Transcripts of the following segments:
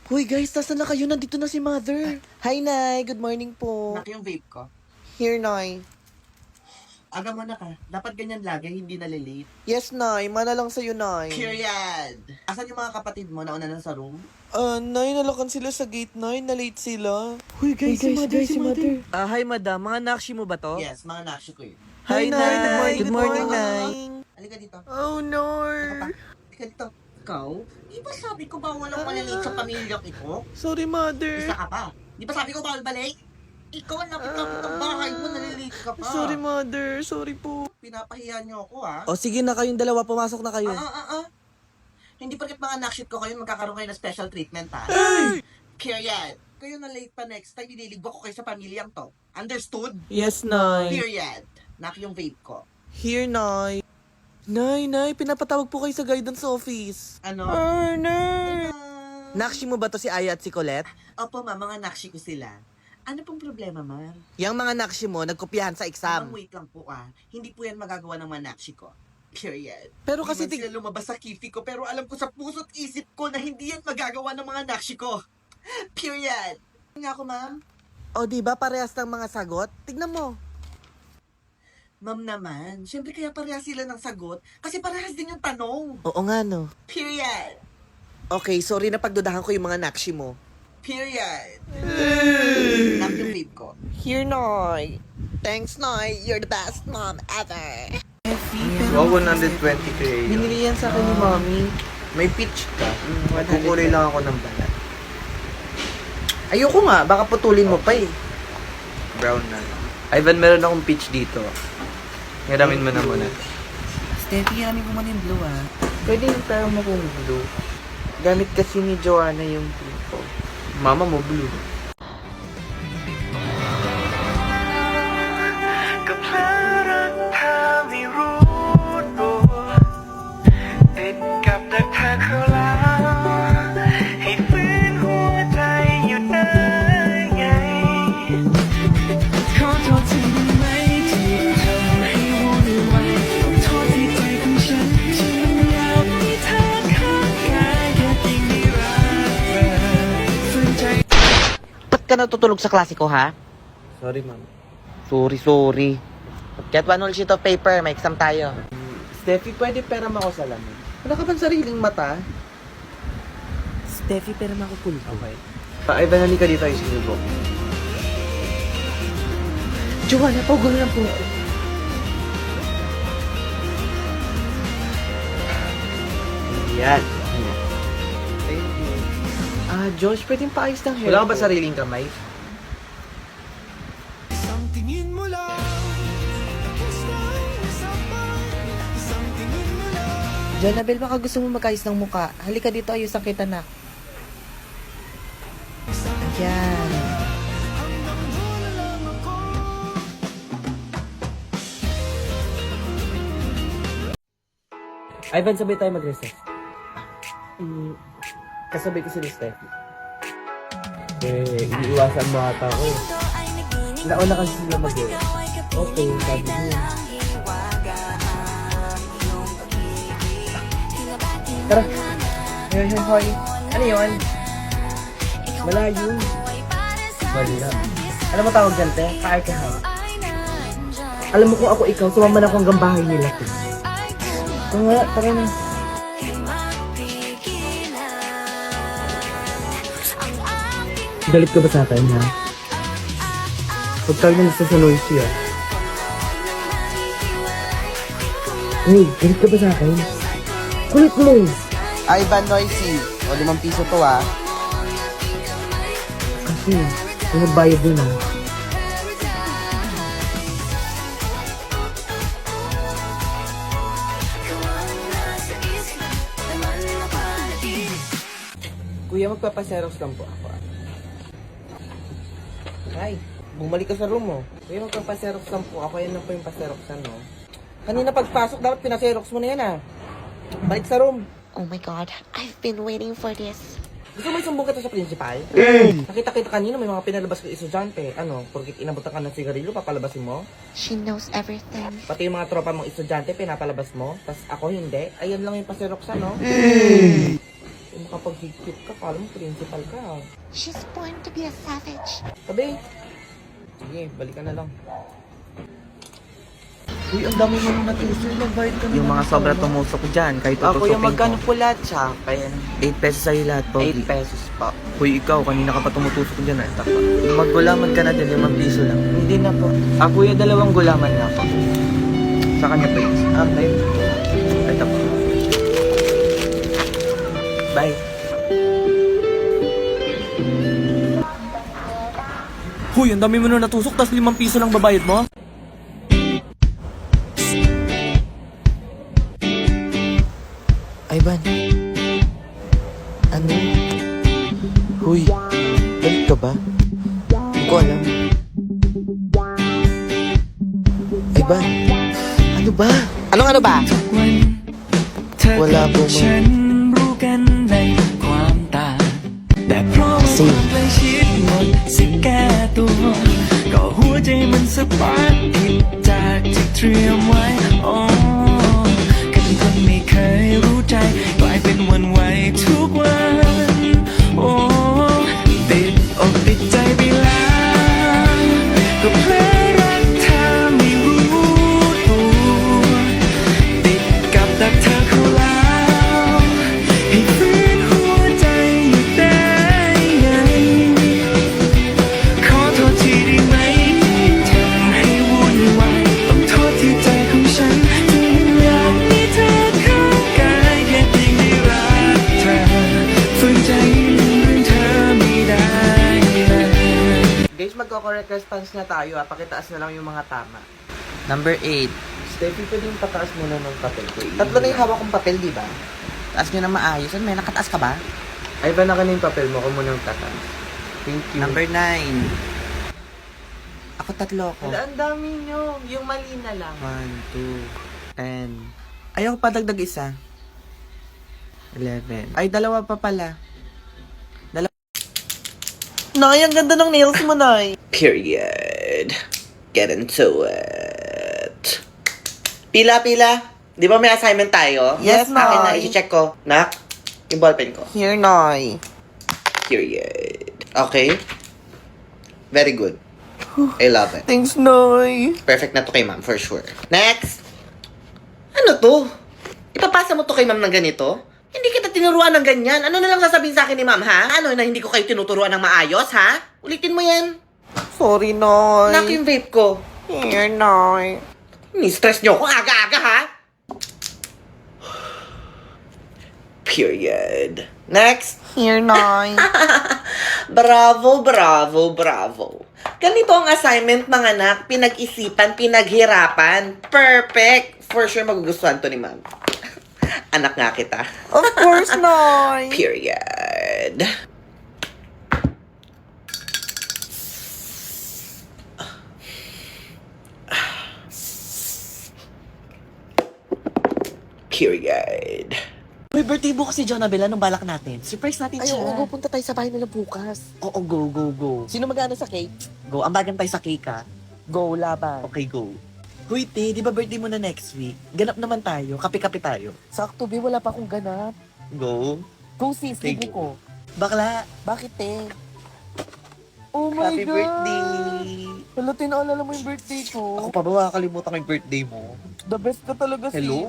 Hoy guys, nasaan na kayo? Nandito na si Mother. Hi, Nay. Good morning po. Nak yung vape ko. Here, Nay. Aga mo na ka. Dapat ganyan lagi, hindi nalilate. Yes, Nay. Mana lang sa'yo, Nay. Period! Asan yung mga kapatid mo? Nauna na sa room? Nay, nalakan sila sa gate, Nay. Na-late sila. Hoy guys, si Mother. Hi, madam. Mga nakshi mo ba to? Yes, mga nakshi ko yun. Hi, Nay. Good morning, Nay. Halika dito. Oh, no. Halika dito. Ikaw? Di ba sabi ko bawal ang malilate sa pamilyang ito? Sorry, Mother. Isa ka pa. Di ba sabi ko bawal balik? Ikaw ang lapit-lapit ng bahay mo, nalilate ka pa. Sorry, Mother. Sorry po. Pinapahiya niyo ako, ha? O sige na kayong dalawa, pumasok na kayo. Hindi porket mga nakshit ko kayo, magkakaroon kayo ng special treatment, ha? Period. Kayo na late pa next time, ililigwa ko kayo sa pamilyang to. Understood? Yes, Nay. Period. Nak yung vape ko. Here, Nay. Nay, pinapatawag po kayo sa guidance office. Ano? Nay. Nakshi mo ba to si Aya at si Colette? Opo, ma, mga nakshi ko sila. Ano pong problema, ma? Yang mga nakshi mo, nagkopyahan sa exam. Wait lang po, Hindi po yan magagawa ng mga nakshi ko. Period. Pero Hindi kasi man sila lumabas sa kifi ko, pero alam ko sa puso't isip ko na hindi yan magagawa ng mga nakshi ko. Period. Nga ako, ma'am. O di ba parehas ng mga sagot? Tignan mo. Ma'am naman, syempre kaya parehas sila ng sagot kasi parehas din yung tanong. Oo nga no. Period. Okay, sorry na pagdudahan ko yung mga nakshi mo. Period. Nak yung vape ko. Here, Nay. Thanks, Nay. You're the best mom ever. Wow, 120k yun. Binili yan sa akin ni Mommy. May pitch ka. Magkukulay lang ako ng balat. Ayoko nga, baka putulin mo pa eh. Brown na lang. Ivan, meron akong pitch dito. Hiramin mo na muna. Steffi, hiramin mo man yung blue Pwede yung tayo mo kung blue. Gamit kasi ni Joanna yung blue ko. Mama mo blue. Ba't ka natutulog sa klase ko, ha? Sorry, ma'am. Sorry. Get one whole sheet of paper, may exam tayo. Steffi, pwede pera mo ako sa lamin. Wala ka bang sariling mata? Steffi, pero makupul ko. Okay. Ivan, halika dito yung sinubok. Joanna, pagulo lang po ako. Yan. Josh, pwedeng paayos ng hair Wala ka ba ko? sariling kamay? Jonabel, baka gusto mo magkayos ng muka. Halika dito, ayusan kita na. Ayan. Ivan, sabay tayo mag-recess. Kasabay ko si Steffi. Iniiwasan mo ata ako. Nauna kasi sila mag-recess. Okay, sabi niya. Tara. Hoy. Ano yun? Malayo. Wala. Alam mo tawag dyan, te? Kaarkahan. Alam mo kung ako ikaw, sumama na ako hanggang bahay nila, te. Kung nga, tara na. Galit ka ba sa akin, ha? Huwag tayo na sa noisy, ha? Hey, galit ka ba sa akin? Kulit mo! Ivan Noisy. O, 5 piso to, ah. Kasi, yung nagbayad dun, ha? Kuya, magpapaserox lang po ako. Ay, bumalik ka sa room mo. Kuya, magpapaserox lang po ako. Yan lang po yung paseroxan, no? Kanina pagpasok, dapat pinaserox mo na yan, ha? Balik sa room. Oh my God, I've been waiting for this. Gusto mo isumbong kita sa principal? Nakita kita kanina, may mga pinalabas ko estudyante. Ano, porkit inabutan ka ng sigarilyo, papalabasin mo? She knows everything. Pati yung mga tropa mong estudyante, pinapalabas mo. Tapos ako hindi. Ayan lang yung paseroxan, no? Kung makapag-higpit ka, kala mo principal ka. She's born to be a savage. Tabi. Sige, balikan na lang. Uy, ang dami mo nung natusol. Magbayad ka na. Yung mga sobra tumusok dyan, kahit tutusukin Kuya, magkano po lahat siya? Kaya 8 pesos sa'yo lahat, Pogi. 8 pesos pa. Uy, ikaw, kanina ka pa tumutusok dyan, eh. Tako. Maggulaman ka na dyan, 5 piso lang. Hindi na po. Kuya, 2 gulaman na po. Sa kanya po yun. Okay. Ito po. Bye. Huy, ang dami mo nung natusok, tas 5 piso lang babayad mo? Ivan. Ano? Huy, balik ka ba? Hindi ko alam. Ivan, ano ba? Anong ano ba? Wala po, ma.ฉันรู้กันในความต่างแต่เพราะว่าความใกล้ชิดหมดสิแก้ตัวก็หัวใจมันสปาร์คผิดจากที่เตรียมไว้อ๋อกันคนไม่เคยรู้ใจกลายเป็นหวันไหวทุกวันโอ้ติดอกติดใจไปแล้วก็เพลอรักเธอไม่รู้ตัวติดกับดักเธอเข้าแล้วให้ฝืนหัวใจอยู่ได้ไงขอโทษทีได้ไหมทำให้วุ่นวายต้องโทษที่ใจของฉันที่อยากมีเธอข้างกายแค่เพียงได้รักเธอฝืนใจลืมเรื่องเธอไม่ได้เลย Guys, magko-correct response na tayo, Pakitaas na lang yung mga tama. Number 8. Steffi, pwede yung pataas muna ng papel ko. Tatlo na yung hawak kong papel, di ba? Taas nyo na maayos. Ano, may nakataas ka ba? Ay, ba na yung papel mo? Ako muna yung tataas. Thank you. Number 9. Ako 3 ko. Wala, ang dami nyo. Yung mali na lang. 1, 2, 10. Ayaw pa dagdag isa. 11. Ay, 2 pa pala. Nay, ang ganda ng nails mo, Nay. Period. Get into it. Pila. Di ba may assignment tayo? Yes, Akin na, Nay. isi-check ko. Nak, yung ballpen ko. Here, Nay. Period. Okay? Very good. I love it. Thanks, Nay. Perfect na to kay ma'am, for sure. Next! Ano to? Ipapasa mo to kay ma'am ng ganito? Hindi kita tinuruan ng ganyan. Ano na lang sasabihin sa akin ni ma'am, ha? Ano na hindi ko kayo tinuturuan ng maayos, ha? Ulitin mo yan. Sorry, Nay. Nak yung vape ko. Here, Nay. Ni-stress nyo ako aga-aga, ha? Period. Next! Here, Nay. Bravo. Ganito ang assignment, mga anak. Pinag-isipan, pinaghirapan. Perfect! For sure, magugustuhan to ni ma'am. Anak nga kita. Of course, Nay. Period. Period. May birthday bukas si Jonabel. Anong balak natin? Surprise natin Ay, siya. oo, punta tayo sa bahay nila bukas. Oo, go. Sino mag-ano sa cake? Go. Ambagan tayo sa cake, ha? Go, laban. Okay, go. Huy, te, di ba birthday mo na next week? Ganap naman tayo. Kape-kape tayo. Sakto, Bi, wala pa akong ganap. Go. Go, sis, Okay, libo ko. Bakla, Bakit, te? Oh my happy God! birthday. Wala, tinaalala mo yung birthday Ako ko. pa ba makakalimutan ko yung birthday mo? The best ka talaga, sis. Hello.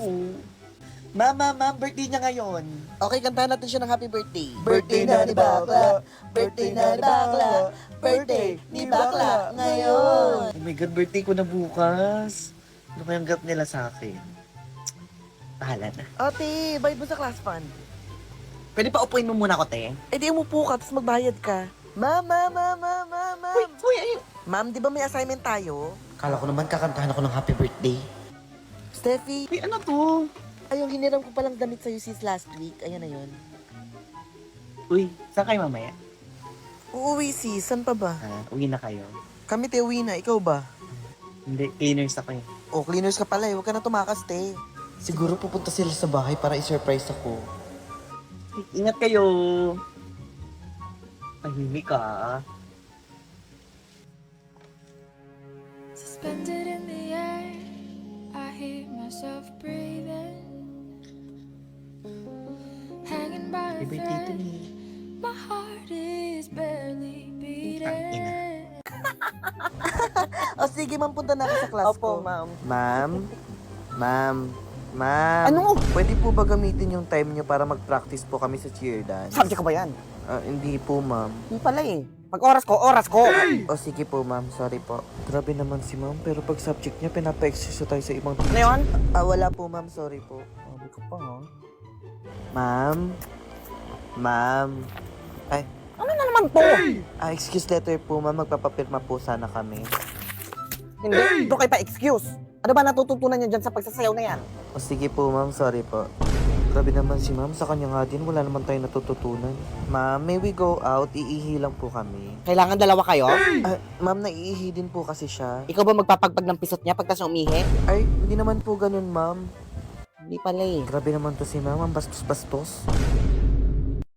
Ma'am, birthday niya ngayon. Okay, kantahan natin siya ng happy birthday. Birthday na ni Bakla. Birthday na ni Bakla. Birthday ni Bakla ngayon. Oh my God, birthday ko na bukas. Ano kayang gat nila sa akin? Bahala na. Ate, bayad mo sa class fund. Pwede pa upuin mo muna ako, te? Eh di umupo ka, tapos magbayad ka. Ma'am. Uy, ayun. Ma'am, di ba may assignment tayo? Kala ko naman kakantahan ako ng happy birthday. Steffi, Uy, ano to? ay yung hiniram ko palang damit sa'yo sis last week. Ayan na yun. Uy, saan kayo mamaya? Uuwi sis, saan pa ba? Uwi na kayo. Kami te, uwi na. Ikaw ba? Hindi, cleaners ako eh. O, cleaners ka pala eh. Huwag ka na tumakas, te. Siguro pupunta sila sa bahay para i-surprise ako. Ingat kayo. Tahimik ka. Suspended in the air, I hear myself breathing, hanging Favorite dito ni. O sige, ma'am, punta na ako sa class Opo, ko. ma'am. Ma'am. Ano? Pwede po ba gamitin yung time nyo para mag-practice po kami sa cheer dance? Subject ko ba yan? Hindi po, ma'am. Hindi pala eh. Pag oras ko. O sige po, ma'am. Sorry po. Grabe naman si ma'am, pero pag subject niya, pinapa-exercise tayo sa ibang Ano yun? Wala po, ma'am. Sorry po. Sabi ko pa ha. Ma'am. Ay, Ano na naman to? excuse letter po, ma'am. Magpapapirma po sana kami. Hindi, doon kayo pa excuse. Ano ba natututunan niyo dyan sa pagsasayaw na yan? O sige po, ma'am. Sorry po. Grabe naman si ma'am. Sa kanya nga din, wala naman tayo natututunan. Ma'am, may we go out? Iihi lang po kami. Kailangan dalawa kayo? Ma'am, naiihi din po kasi siya. Ikaw ba magpapagpag ng pisot niya pagka siya umihi? Ay, hindi naman po ganun, ma'am. Hindi pala eh. Grabe naman to si ma'am. Ang bastos-bastos.